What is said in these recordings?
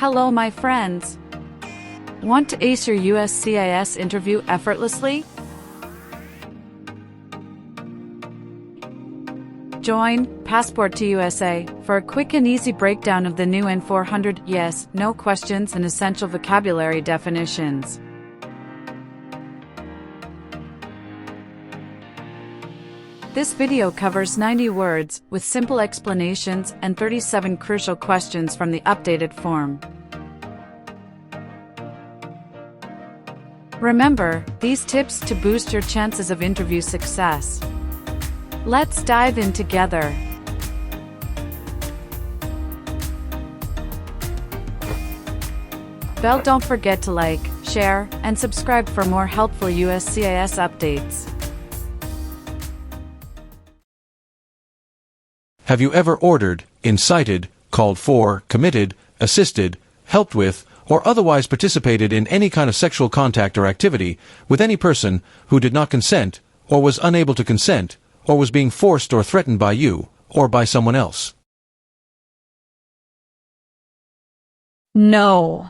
Hello, my friends. Want to ace your US CIS interview effortlessly? Join Passport to USA for a quick and easy breakdown of the new N400 yes, no questions and essential vocabulary definitions. This video covers 90 words with simple explanations and 37 crucial questions from the updated form. Remember, these tips to boost your chances of interview success. Let's dive in together. Don't forget to like, share, and subscribe for more helpful US CIS updates. Have you ever ordered, incited, called for, committed, assisted, helped with, or otherwise participated in any kind of sexual contact or activity with any person who did not consent, or was unable to consent, or was being forced or threatened by you, or by someone else? No.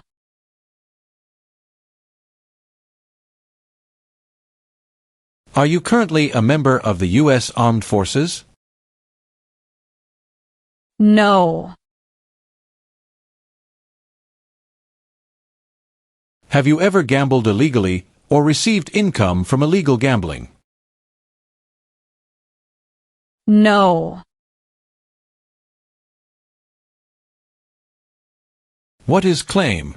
Are you currently a member of the U.S. Armed Forces? No. Have you ever gambled illegally or received income from illegal gambling? No. What is claim?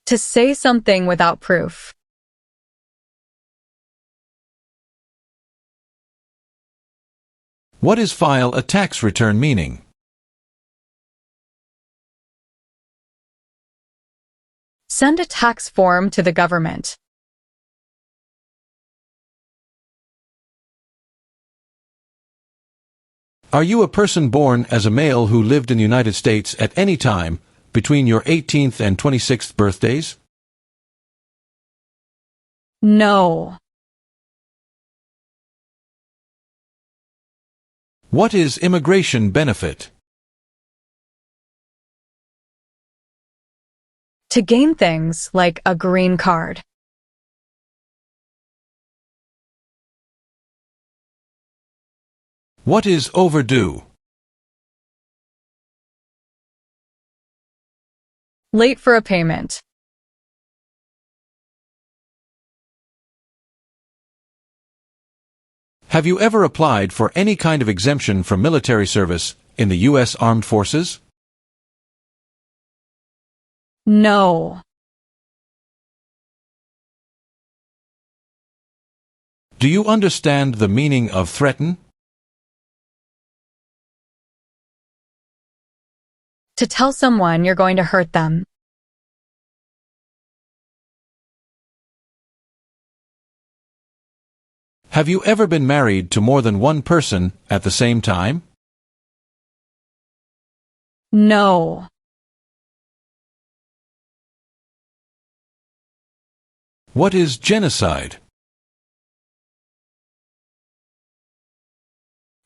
To say something without proof. What is file a tax return meaning? Send a tax form to the government. Are you a person born as a male who lived in the United States at any time between your 18th and 26th birthdays? No. What is immigration benefit? To gain things like a green card. What is overdue? Late for a payment. Have you ever applied for any kind of exemption from military service in the U.S. Armed Forces? No. Do you understand the meaning of threaten? To tell someone you're going to hurt them. Have you ever been married to more than one person at the same time? No. What is genocide?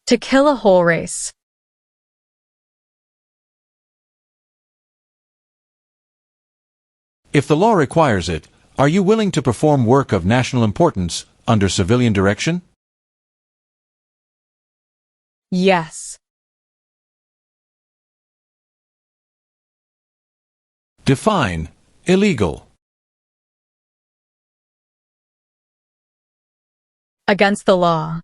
To kill a whole race. If the law requires it, are you willing to perform work of national importance under civilian direction? Yes. Define illegal. Against the law.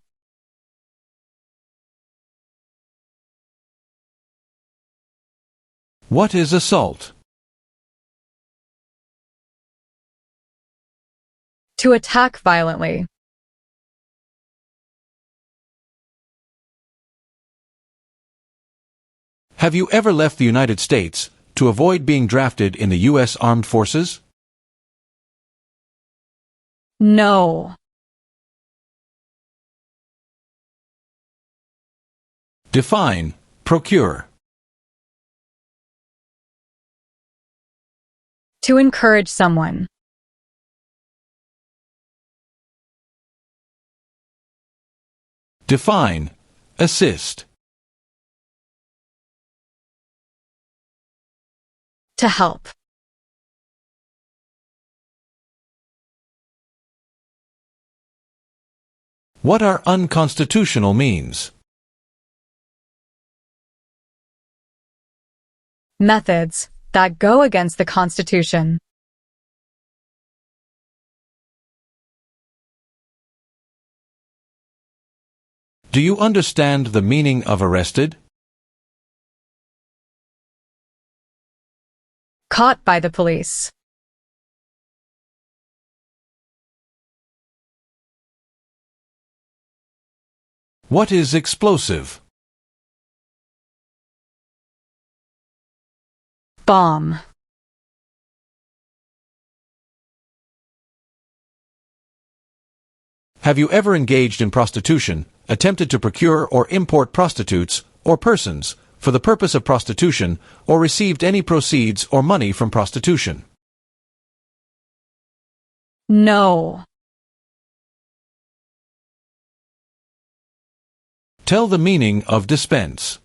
What is assault? To attack violently. Have you ever left the United States to avoid being drafted in the U.S. Armed Forces? No. Define procure. To encourage someone. Define assist. To help. What are unconstitutional means? Methods that go against the Constitution. Do you understand the meaning of arrested? Caught by the police. What is explosive? Bomb. Have you ever engaged in prostitution, attempted to procure or import prostitutes or persons for the purpose of prostitution, or received any proceeds or money from prostitution? No. Tell the meaning of dispense.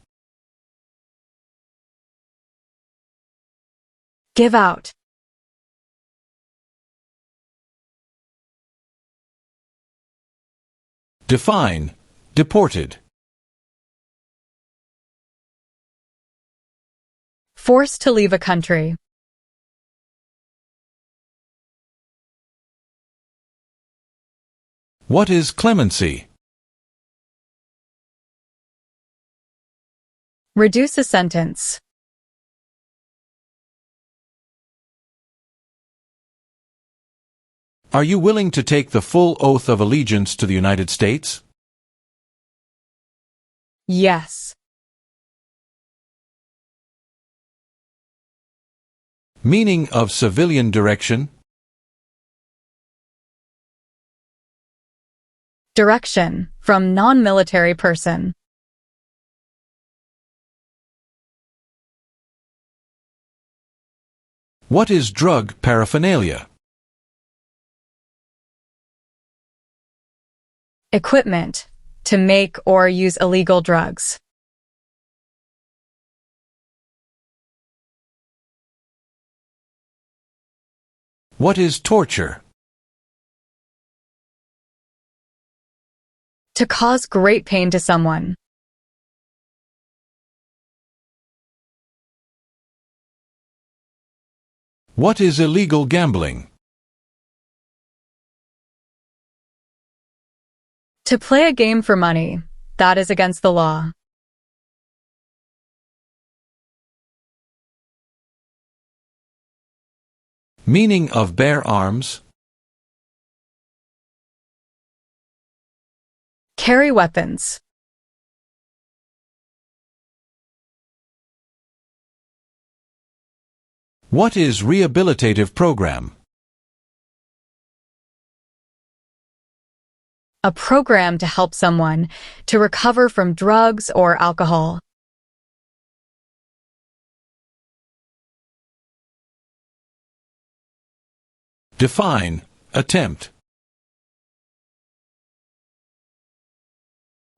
Give out. Define. Deported. Forced to leave a country. What is clemency? Reduce a sentence. Are you willing to take the full oath of allegiance to the United States? Yes. Meaning of civilian direction? Direction from non-military person. What is drug paraphernalia? Equipment to make or use illegal drugs. What is torture? To cause great pain to someone. What is illegal gambling? To play a game for money. That is against the law. Meaning of bear arms? Carry weapons. What is rehabilitative program? A program to help someone to recover from drugs or alcohol. Define. Attempt.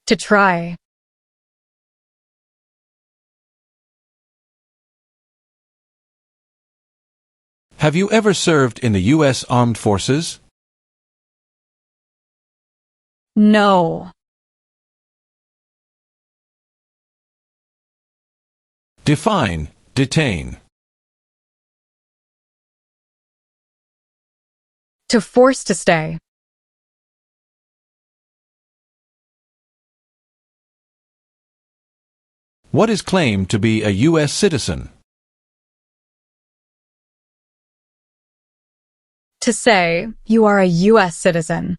To try. Have you ever served in the U.S. Armed Forces? No. Define. Detain. To force to stay. What is claimed to be a U.S. citizen? To say, you are a US citizen.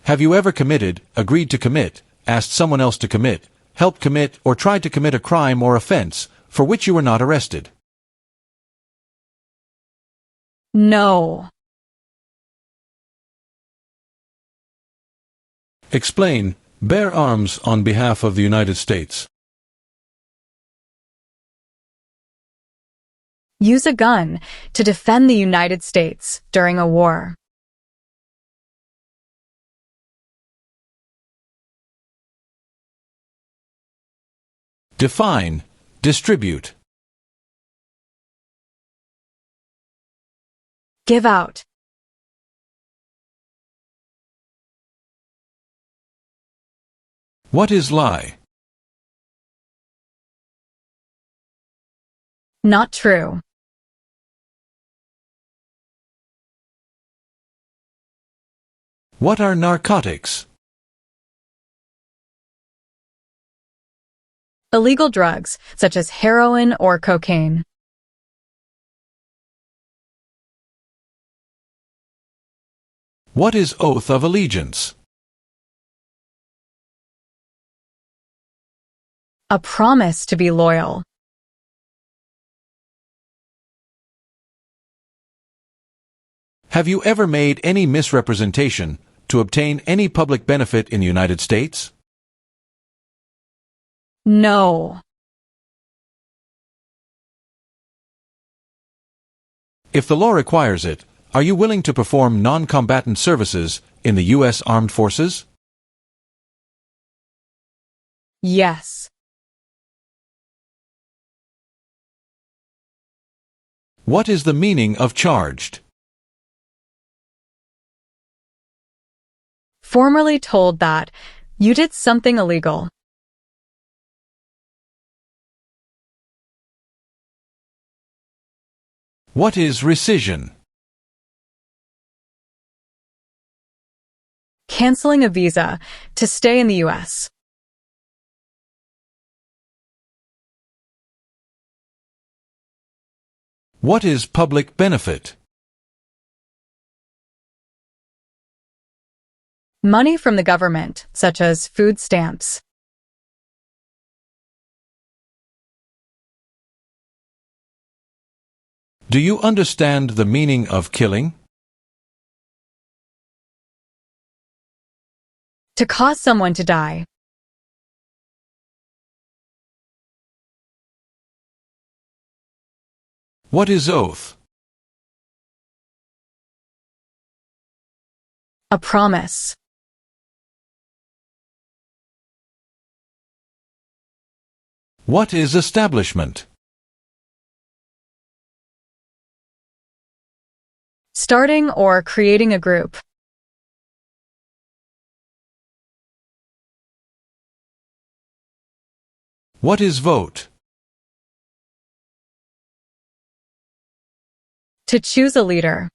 Have you ever committed, agreed to commit, asked someone else to commit, helped commit, or tried to commit a crime or offense for which you were not arrested? No. Explain. Bear arms on behalf of the United States. Use a gun to defend the United States during a war. Define, distribute. Give out. What is lie? Not true. What are narcotics? Illegal drugs, such as heroin or cocaine. What is oath of allegiance? A promise to be loyal. Have you ever made any misrepresentation to obtain any public benefit in the United States? No. If the law requires it, are you willing to perform non-combatant services in the U.S. Armed Forces? Yes. What is the meaning of charged? Formerly told that you did something illegal. What is rescission? Canceling a visa to stay in the U.S. What is public benefit? Money from the government, such as food stamps. Do you understand the meaning of killing? To cause someone to die. What is oath? A promise. What is establishment? Starting or creating a group. What is vote? To choose a leader.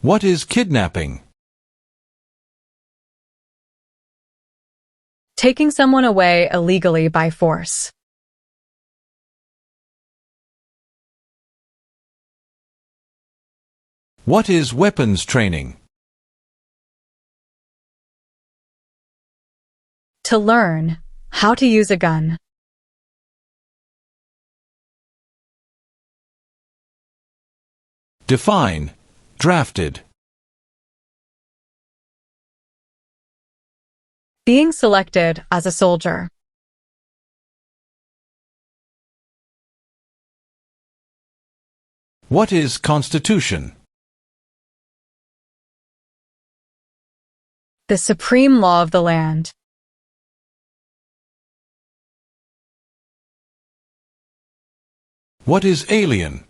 What is kidnapping? Taking someone away illegally by force. What is weapons training? To learn how to use a gun. Define, drafted. Being selected as a soldier. What is constitution? The supreme law of the land. What is alien?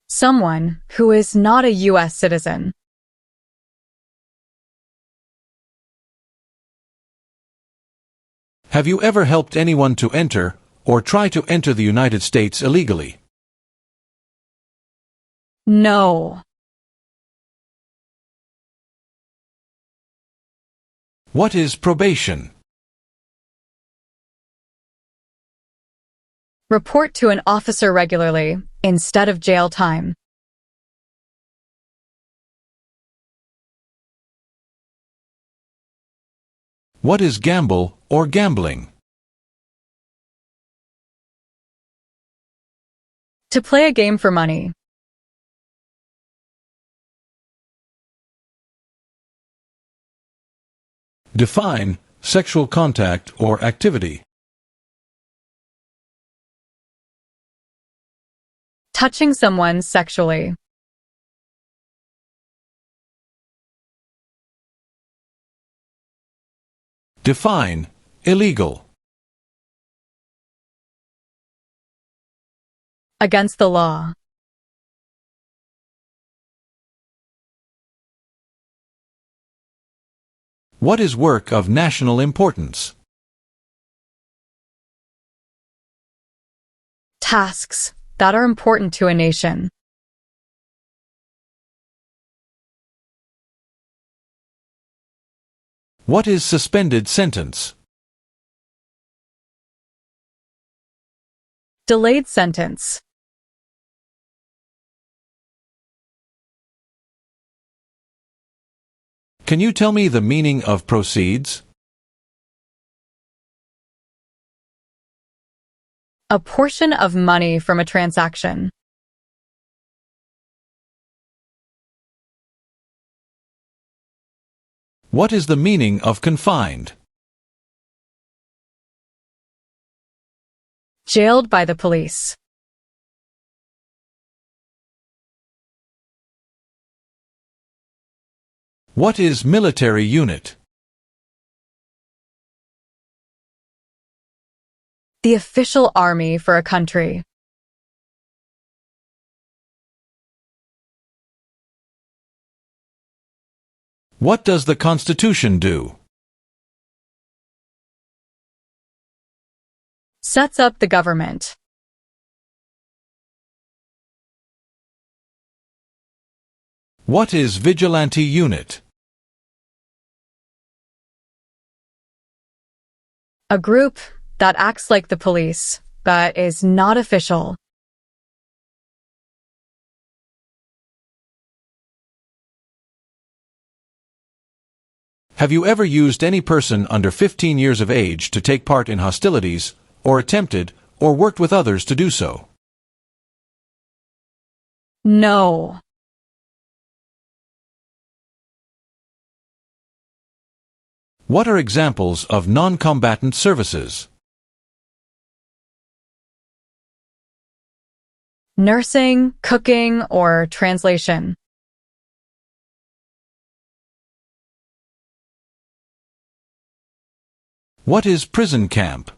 Someone who is not a US citizen. Have you ever helped anyone to enter or try to enter the United States illegally? No. What is probation? Report to an officer regularly instead of jail time. What is gamble or gambling? To play a game for money. Define, sexual contact or activity. Touching someone sexually. Define illegal. Against the law. What is work of national importance? Tasks that are important to a nation. What is suspended sentence? Delayed sentence. Can you tell me the meaning of proceeds? A portion of money from a transaction. What is the meaning of confined? Jailed by the police. What is military unit? The official army for a country. What does the Constitution do? Sets up the government. What is vigilante unit? A group that acts like the police, but is not official. Have you ever used any person under 15 years of age to take part in hostilities, or attempted, or worked with others to do so? No. What are examples of non-combatant services? Nursing, cooking, or translation. What is prison camp?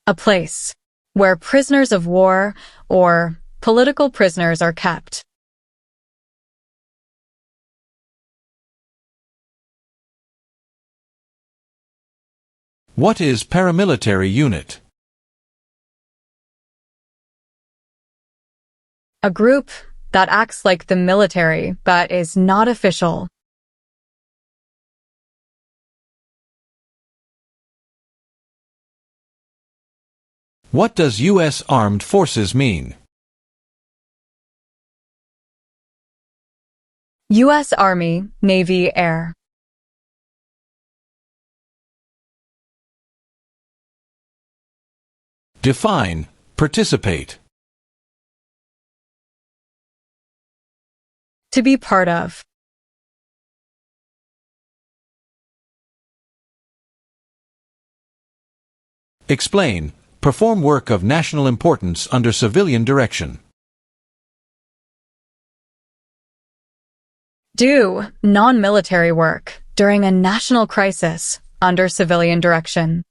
A place where prisoners of war or political prisoners are kept. What is paramilitary unit? A group that acts like the military but is not official. What does U.S. Armed Forces mean? U.S. Army, Navy, Air. Define participate. To be part of. Explain perform work of national importance under civilian direction. Do non-military work during a national crisis under civilian direction.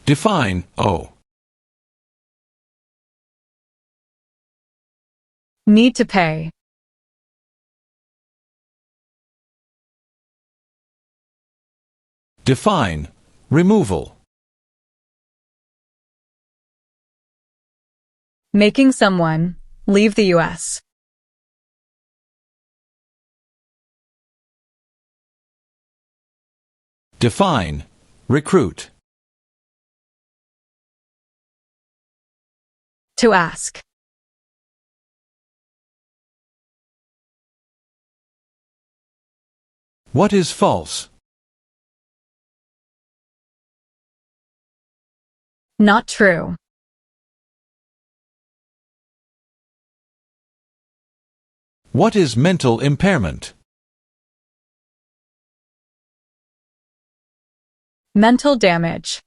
Define owe. Need to pay. Define removal. Making someone leave the U.S. Define recruit. To ask. What is false? Not true. What is mental impairment? Mental damage.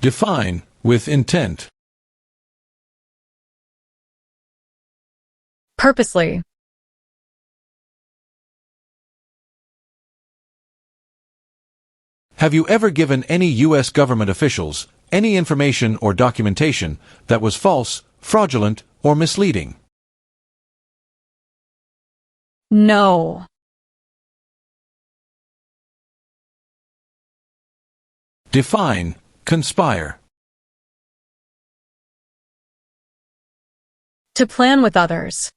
Define, with intent. Purposely. Have you ever given any U.S. government officials any information or documentation that was false, fraudulent, or misleading? No. Define, conspire. To plan with others.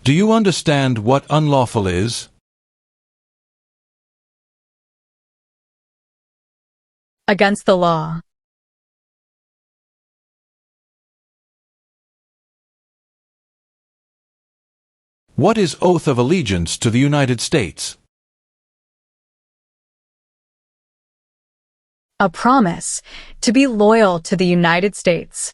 Do you understand what unlawful is? Against the law. What is oath of allegiance to the United States? A promise to be loyal to the United States.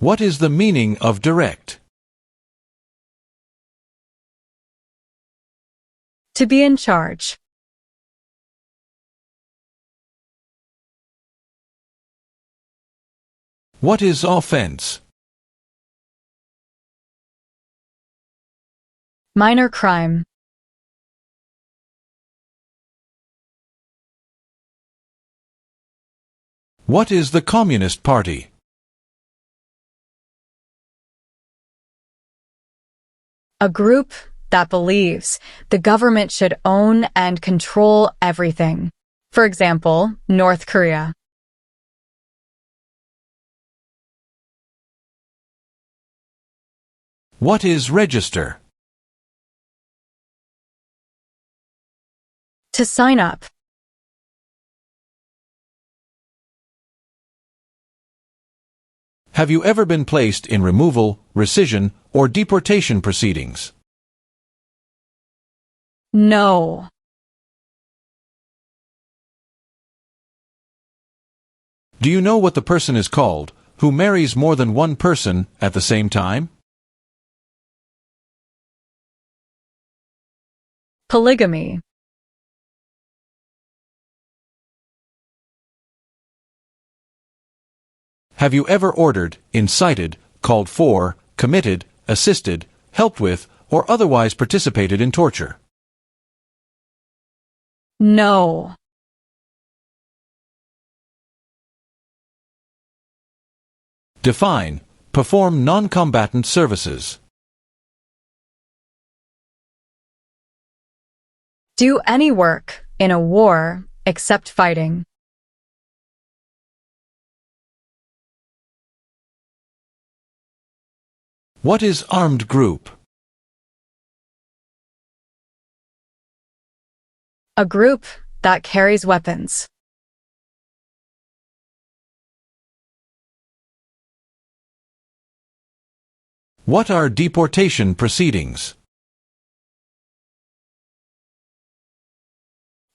What is the meaning of direct? To be in charge. What is offense? Minor crime. What is the Communist Party? A group that believes the government should own and control everything. For example, North Korea. What is register? To sign up. Have you ever been placed in removal, rescission, or deportation proceedings? No. Do you know what the person is called who marries more than one person at the same time? Polygamy. Have you ever ordered, incited, called for, committed, assisted, helped with, or otherwise participated in torture? No. Define, perform non-combatant services. Do any work in a war except fighting. What is armed group? A group that carries weapons. What are deportation proceedings?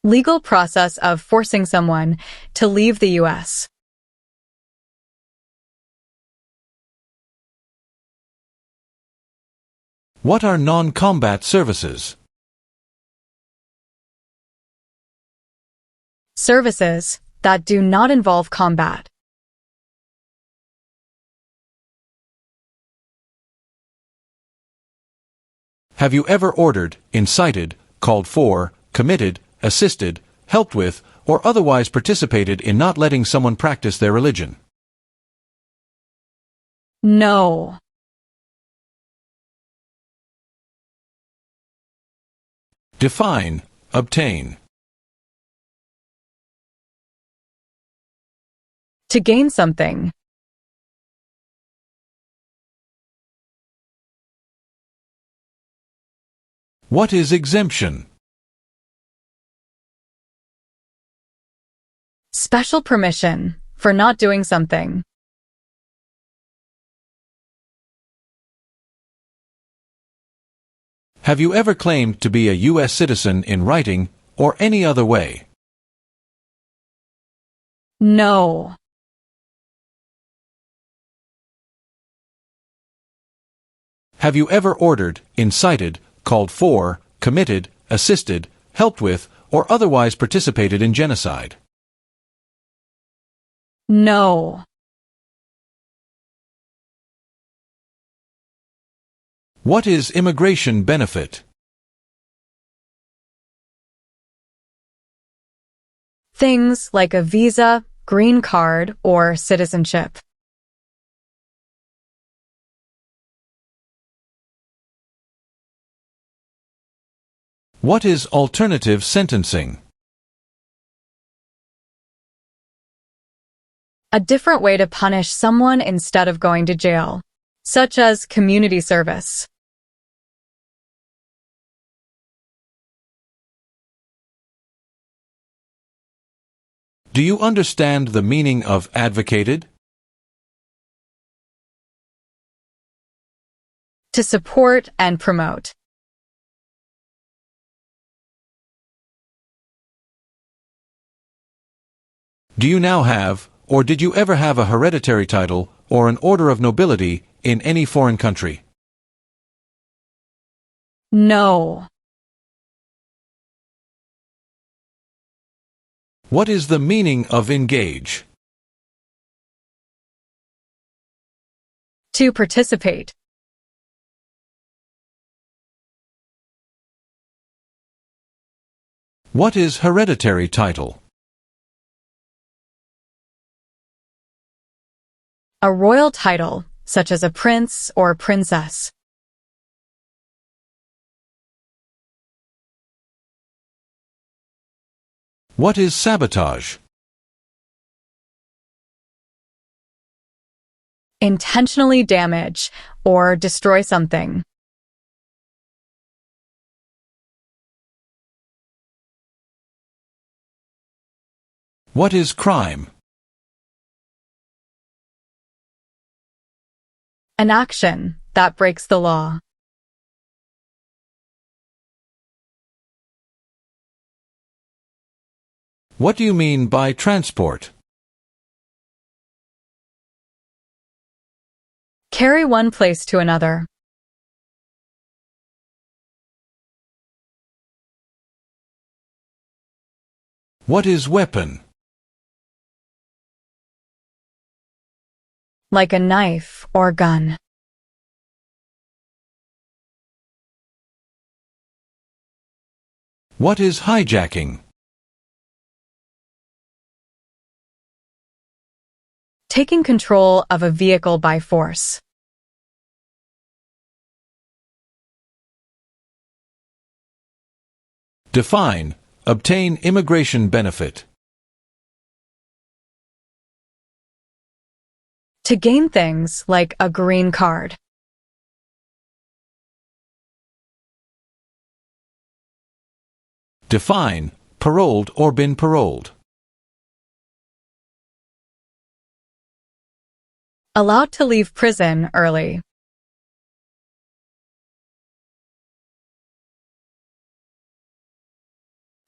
Legal process of forcing someone to leave the U.S. What are non-combat services? Services that do not involve combat. Have you ever ordered, incited, called for, committed, assisted, helped with, or otherwise participated in not letting someone practice their religion? No. Define, obtain. To gain something. What is exemption? Special permission for not doing something. Have you ever claimed to be a U.S. citizen in writing or any other way? No. have you ever ordered, incited, called for, committed, assisted, helped with, or otherwise participated in genocide? No. What is immigration benefit? Things like a visa, green card, or citizenship. What is alternative sentencing? A different way to punish someone instead of going to jail, such as community service. Do you understand the meaning of advocated? To support and promote. Do you now have, or did you ever have a hereditary title or an order of nobility in any foreign country? No. What is the meaning of engage? To participate. What is hereditary title? A royal title, such as a prince or princess. What is sabotage? Intentionally damage or destroy something. What is crime? An action that breaks the law. What do you mean by transport? Carry one place to another. What is weapon? Like a knife or gun. What is hijacking? Taking control of a vehicle by force. Define, obtain immigration benefit. To gain things like a green card. Define, paroled or been paroled. Allowed to leave prison early.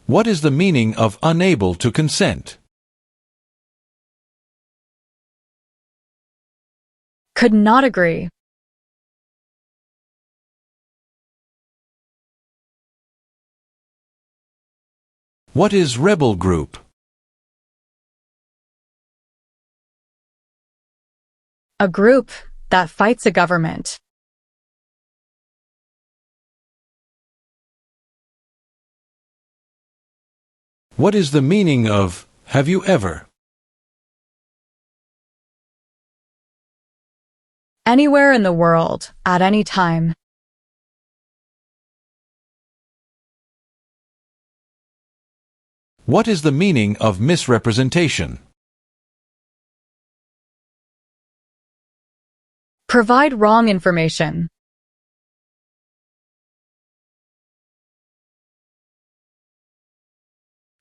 What is the meaning of unable to consent? Could not agree. What is rebel group? A group that fights a government. What is the meaning of have you ever? Anywhere in the world, at any time. What is the meaning of misrepresentation? Provide wrong information.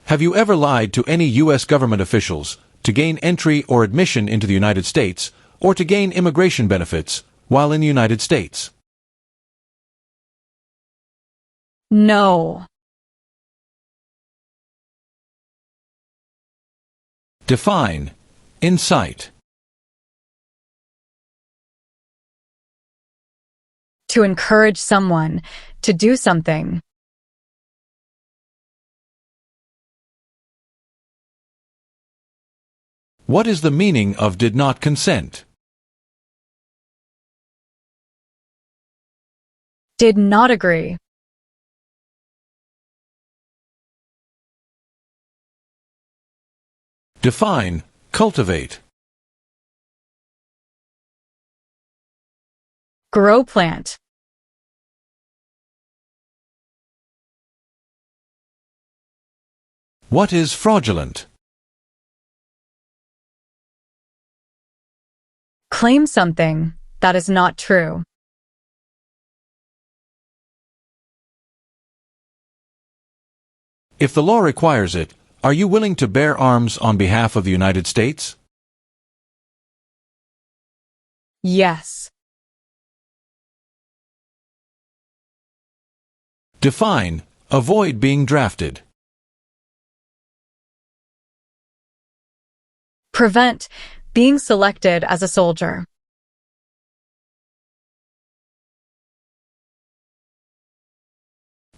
Have you ever lied to any U.S. government officials to gain entry or admission into the United States or to gain immigration benefits while in the United States? No. Define, incite. To encourage someone to do something. What is the meaning of did not consent? Did not agree. Define, cultivate. Grow plant. What is fraudulent? Claim something that is not true. If the law requires it, are you willing to bear arms on behalf of the United States? Yes. Define, avoid being drafted. Prevent being selected as a soldier.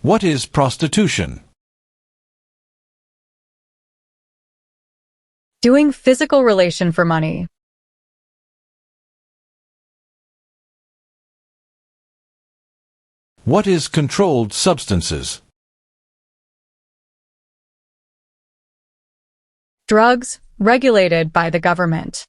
What is prostitution? Doing physical relation for money. What is controlled substances? Drugs regulated by the government.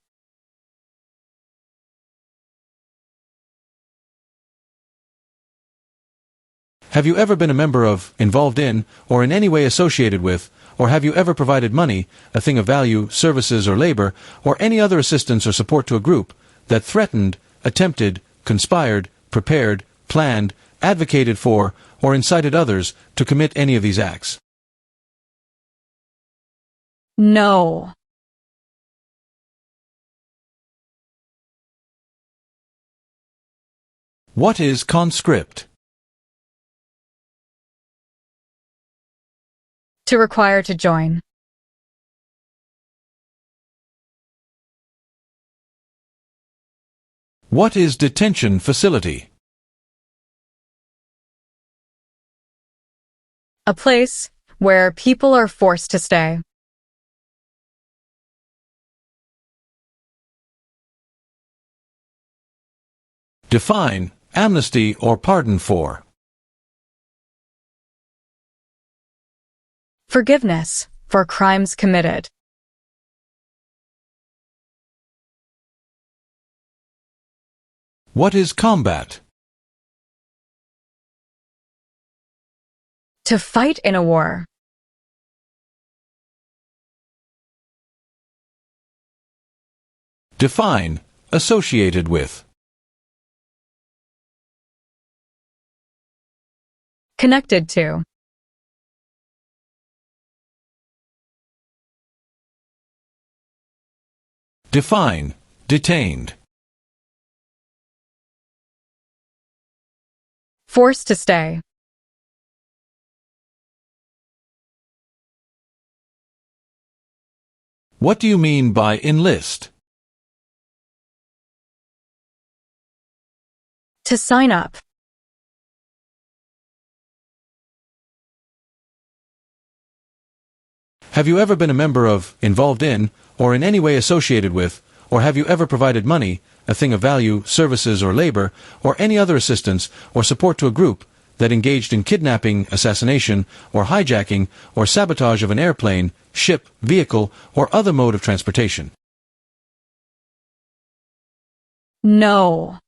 Have you ever been a member of, involved in, or in any way associated with, or have you ever provided money, a thing of value, services or labor, or any other assistance or support to a group that threatened, attempted, conspired, prepared, planned, advocated for, or incited others to commit any of these acts? No. What is conscript? To require to join. What is detention facility? A place where people are forced to stay. Define, amnesty or pardon for. Forgiveness for crimes committed. What is combat? To fight in a war. Define, associated with. Connected to. Define, detained. Forced to stay. What do you mean by enlist? To sign up. Have you ever been a member of, involved in, or in any way associated with, or have you ever provided money, a thing of value, services or labor, or any other assistance or support to a group that engaged in kidnapping, assassination, or hijacking, or sabotage of an airplane, ship, vehicle, or other mode of transportation? No.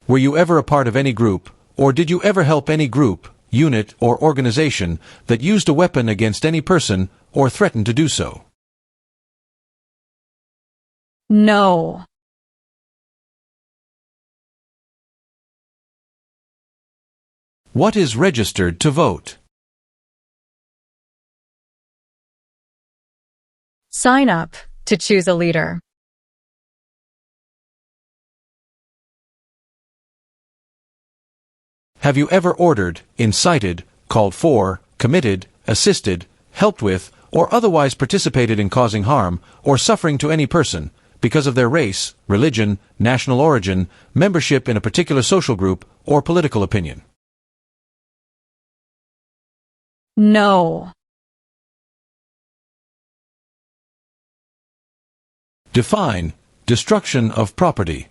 Were you ever a part of any group, or did you ever help any group, unit, or organization that used a weapon against any person or threatened to do so? No. What is registered to vote? Sign up to choose a leader. Have you ever ordered, incited, called for, committed, assisted, helped with, or otherwise participated in causing harm or suffering to any person, because of their race, religion, national origin, membership in a particular social group, or political opinion. No. Define destruction of property.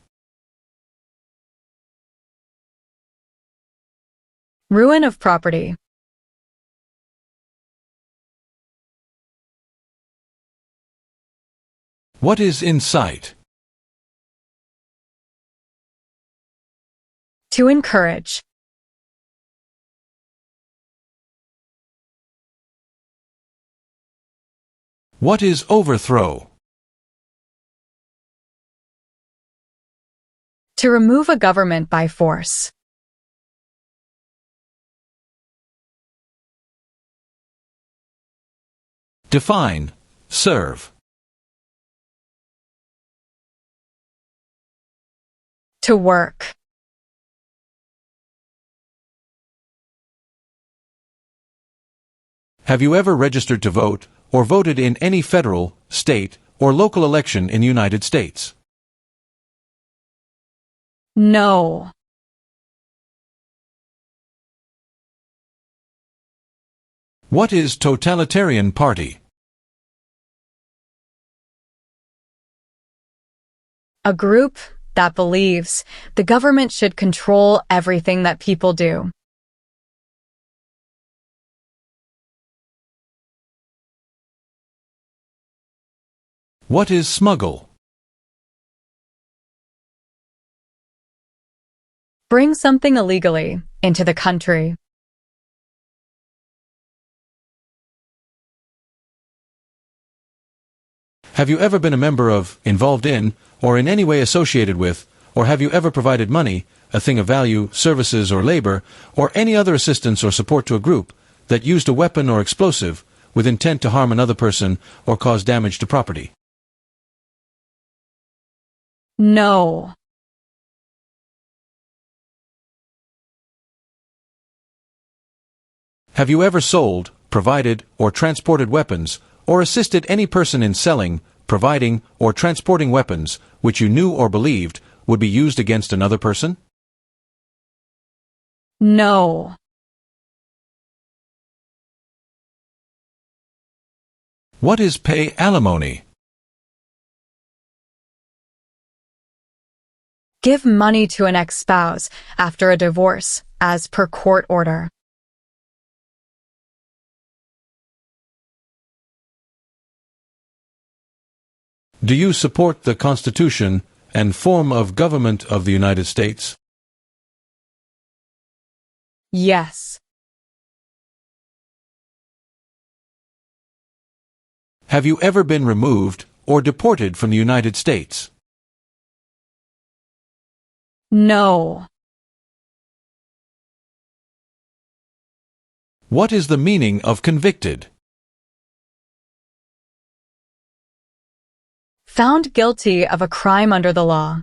Ruin of property. What is incite? To encourage. What is overthrow? To remove a government by force. Define serve. To work. Have you ever registered to vote or voted in any federal, state, or local election in the United States? No. What is totalitarian party? A group that believes the government should control everything that people do. What is smuggle? Bring something illegally into the country. Have you ever been a member of, involved in, or in any way associated with, or have you ever provided money, a thing of value, services or labor, or any other assistance or support to a group that used a weapon or explosive with intent to harm another person or cause damage to property? No. Have you ever sold, provided, or transported weapons, or assisted any person in selling, providing, or transporting weapons which you knew or believed would be used against another person? No. What is pay alimony? Give money to an ex-spouse after a divorce, as per court order. Do you support the Constitution and form of government of the United States? Yes. Have you ever been removed or deported from the United States? No. What is the meaning of convicted? Found guilty of a crime under the law.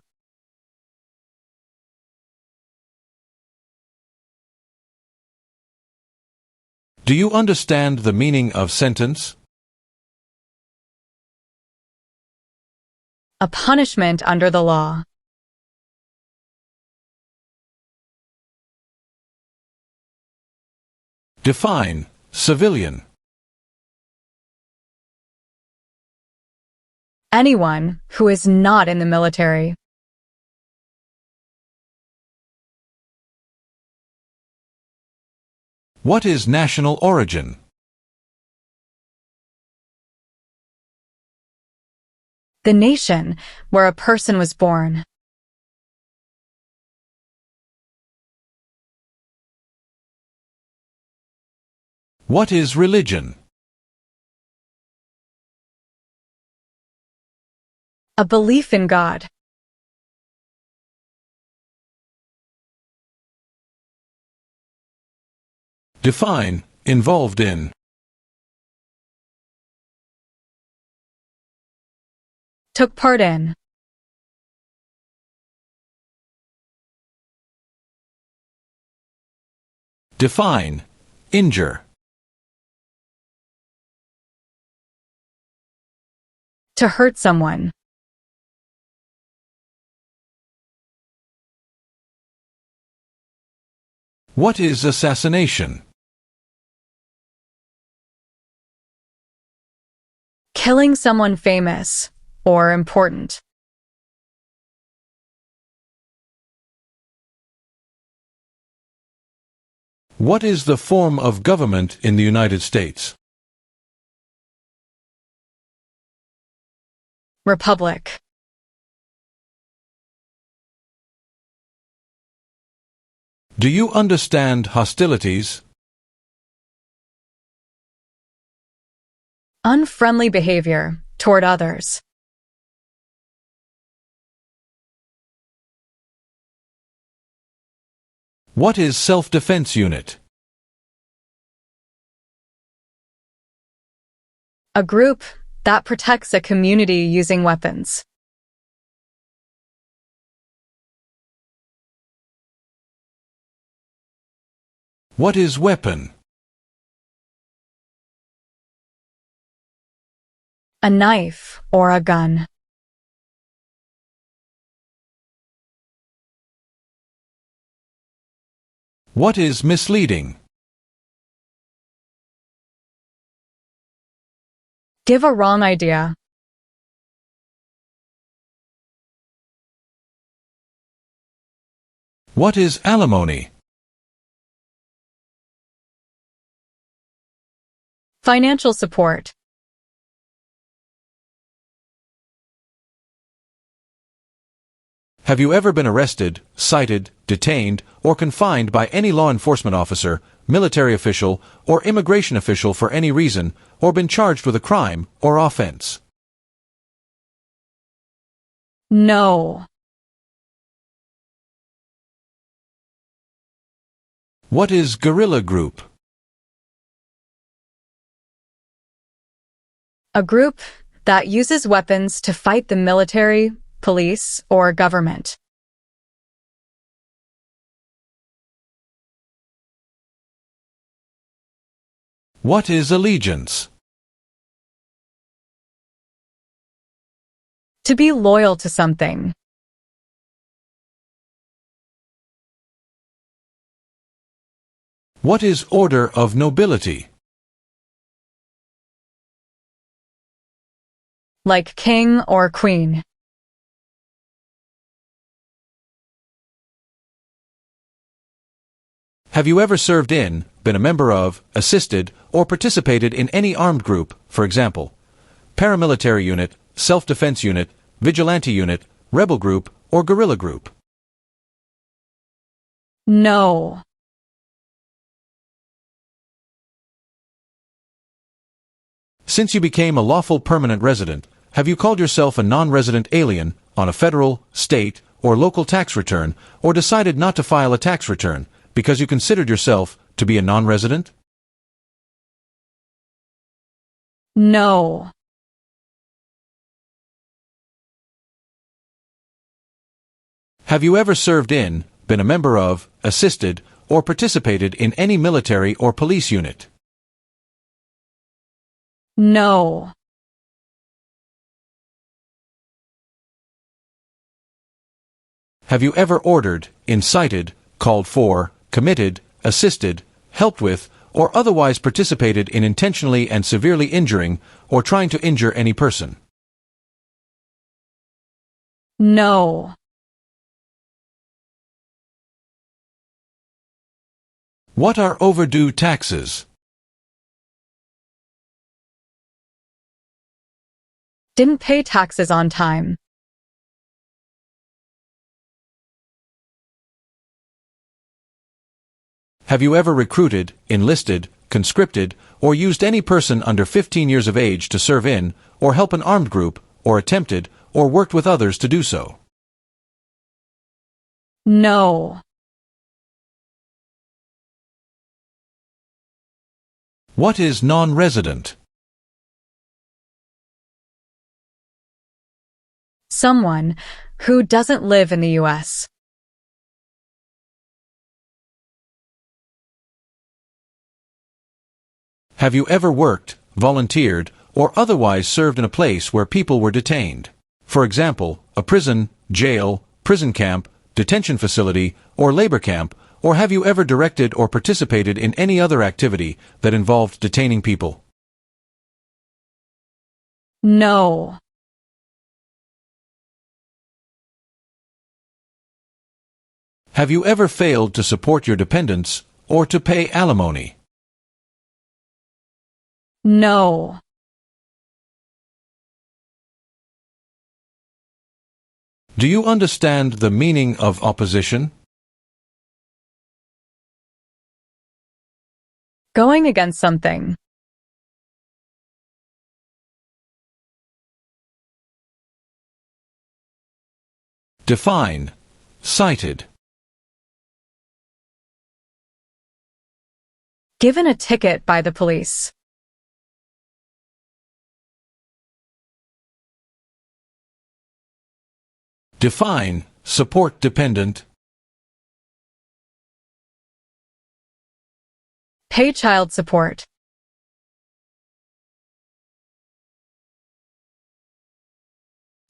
Do you understand the meaning of sentence? A punishment under the law. Define civilian. Anyone who is not in the military. What is national origin? The nation where a person was born. What is religion? A belief in God. Define involved in. Took part in. Define injure. To hurt someone. What is assassination? Killing someone famous or important. What is the form of government in the United States? Republic. Do you understand hostilities? Unfriendly behavior toward others. What is self-defense unit? A group that protects a community using weapons. What is weapon? A knife or a gun. What is misleading? Give a wrong idea. What is alimony? Financial support. Have you ever been arrested, cited, detained, or confined by any law enforcement officer, military official, or immigration official for any reason, or been charged with a crime or offense? No. What is guerrilla group? A group that uses weapons to fight the military, police, or government. What is allegiance? To be loyal to something. What is order of nobility? Like king or queen. Have you ever served in, been a member of, assisted, or participated in any armed group, for example, paramilitary unit, self-defense unit, vigilante unit, rebel group, or guerrilla group? No. Since you became a lawful permanent resident, have you called yourself a non-resident alien on a federal, state, or local tax return, or decided not to file a tax return because you considered yourself to be a non-resident? No. Have you ever served in, been a member of, assisted, or participated in any military or police unit? No. Have you ever ordered, incited, called for, committed, assisted, helped with, or otherwise participated in intentionally and severely injuring or trying to injure any person? No. What are overdue taxes? Didn't pay taxes on time. Have you ever recruited, enlisted, conscripted, or used any person under 15 years of age to serve in, or help an armed group, or attempted, or worked with others to do so? No. What is non-resident? Someone who doesn't live in the US. Have you ever worked, volunteered, or otherwise served in a place where people were detained? For example, a prison, jail, prison camp, detention facility, or labor camp, or have you ever directed or participated in any other activity that involved detaining people? No. Have you ever failed to support your dependents or to pay alimony? No. Do you understand the meaning of opposition? Going against something. Define. Cited. Given a ticket by the police. Define. Support dependent. Pay child support.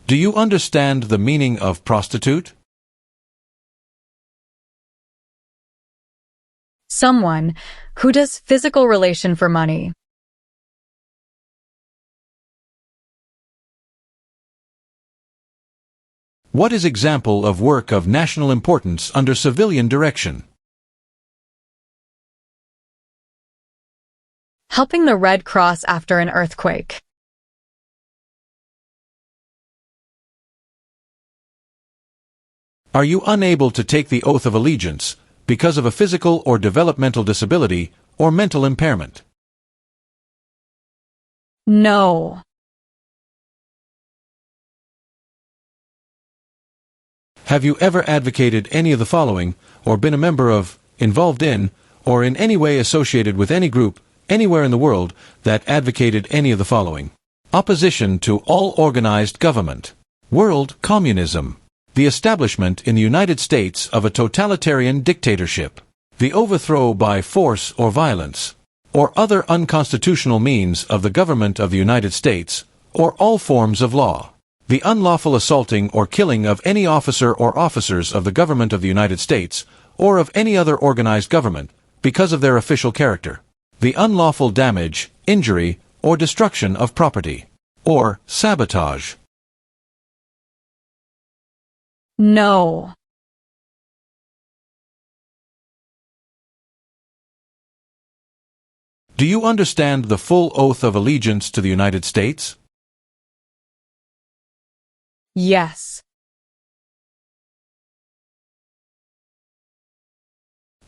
Do you understand the meaning of prostitute? Someone who does physical relation for money. What is example of work of national importance under civilian direction? Helping the Red Cross after an earthquake. Are you unable to take the oath of allegiance because of a physical or developmental disability or mental impairment? No. Have you ever advocated any of the following, or been a member of, involved in, or in any way associated with any group, anywhere in the world, that advocated any of the following? Opposition to all organized government. World communism. The establishment in the United States of a totalitarian dictatorship. The overthrow by force or violence, or other unconstitutional means of the government of the United States, or all forms of law. The unlawful assaulting or killing of any officer or officers of the government of the United States, or of any other organized government, because of their official character. The unlawful damage, injury, or destruction of property. Or sabotage. No. Do you understand the full oath of allegiance to the United States? Yes.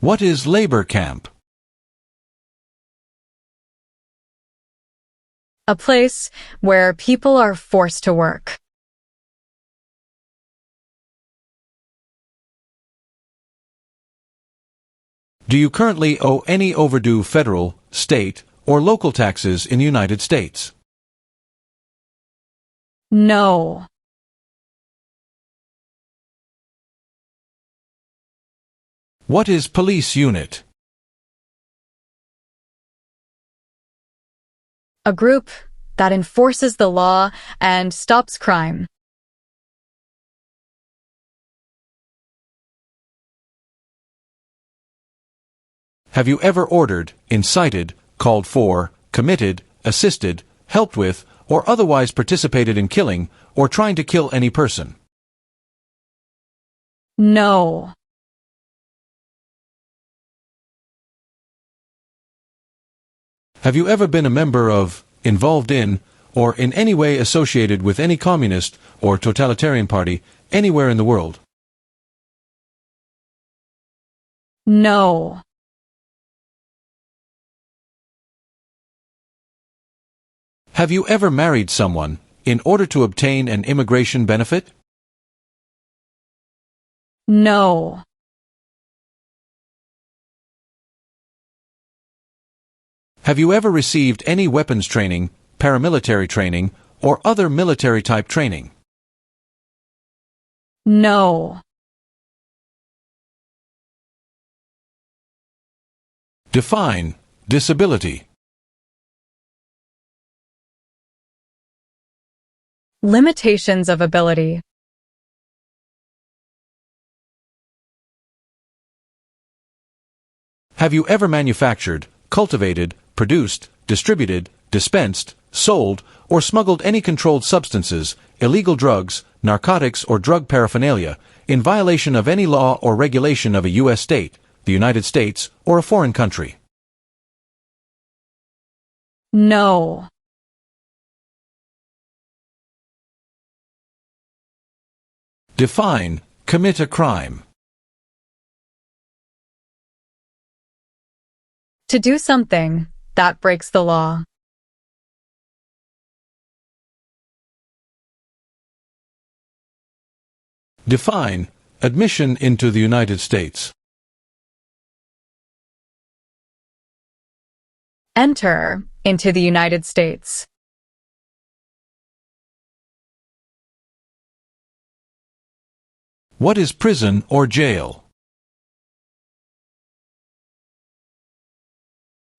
What is labor camp? A place where people are forced to work. Do you currently owe any overdue federal, state, or local taxes in the United States? No. What is police unit? A group that enforces the law and stops crime. Have you ever ordered, incited, called for, committed, assisted, helped with, or otherwise participated in killing, or trying to kill any person? No. Have you ever been a member of, involved in, or in any way associated with any communist or totalitarian party anywhere in the world? No. Have you ever married someone in order to obtain an immigration benefit? No. Have you ever received any weapons training, paramilitary training, or other military-type training? No. Define disability. Limitations of ability. Have you ever manufactured, cultivated, produced, distributed, dispensed, sold, or smuggled any controlled substances, illegal drugs, narcotics, or drug paraphernalia, in violation of any law or regulation of a U.S. state, the United States, or a foreign country? No. Define, commit a crime. To do something that breaks the law. Define, admission into the United States. Enter into the United States. What is prison or jail?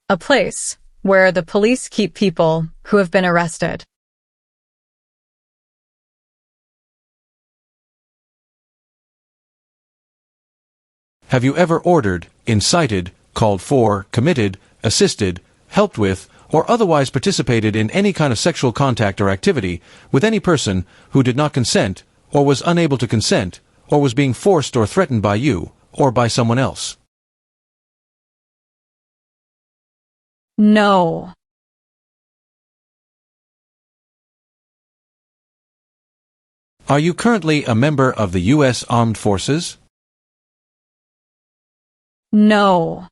A place where the police keep people who have been arrested. Have you ever ordered, incited, called for, committed, assisted, helped with, or otherwise participated in any kind of sexual contact or activity with any person who did not consent, or was unable to consent, or was being forced or threatened by you, or by someone else? No. Are you currently a member of the U.S. Armed Forces? No.